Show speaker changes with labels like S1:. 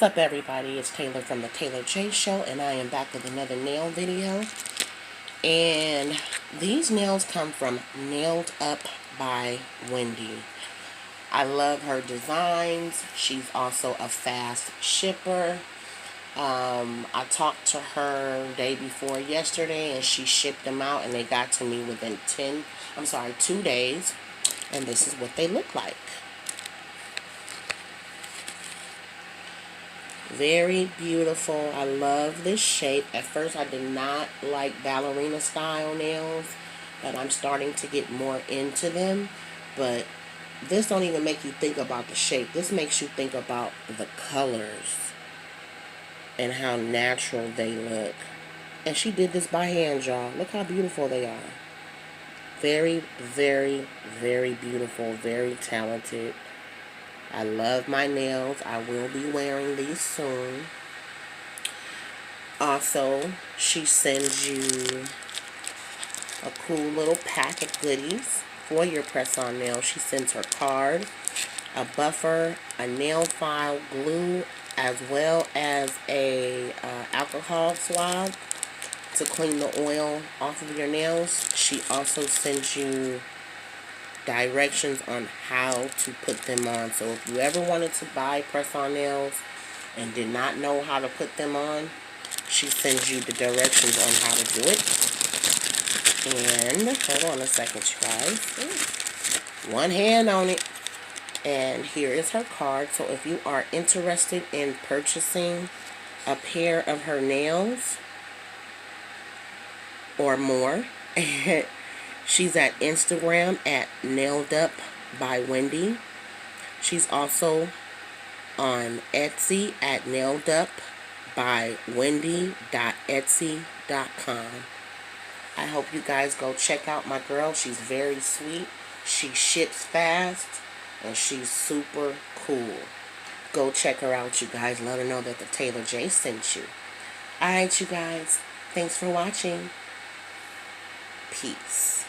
S1: up, everybody? It's Taylor from the Taylor J Show, and I am back with another nail video. And these nails come from Nailed Up by Wendy. I love her designs. She's also a fast shipper. I talked to her day before yesterday, and she shipped them out, and they got to me within 2 days. And this is what they look like. Very beautiful. I love this shape. At first I did not like ballerina style nails, but I'm starting to get more into them. But this don't even make you think about the shape. This makes you think about the colors and how natural they look. And she did this by hand, y'all. Look how beautiful they are. Very, very, very beautiful. Very talented. I love my nails. I will be wearing these soon. Also, she sends you a cool little pack of goodies for your press-on nails. She sends her card, a buffer, a nail file, glue, as well as a alcohol swab to clean the oil off of your nails. She also sends you directions on how to put them on. So if you ever wanted to buy press-on nails and did not know how to put them on, she sends you the directions on how to do it. And hold on a second, you guys. One hand on it. And here is her card. So if you are interested in purchasing a pair of her nails or more, she's at Instagram at Nailed Up by Wendy. She's also on Etsy at Nailed Up by Wendy.etsy.com. I hope you guys go check out my girl. She's very sweet. She ships fast. And she's super cool. Go check her out, you guys. Let her know that the Taylor J sent you. Alright, you guys. Thanks for watching. Peace.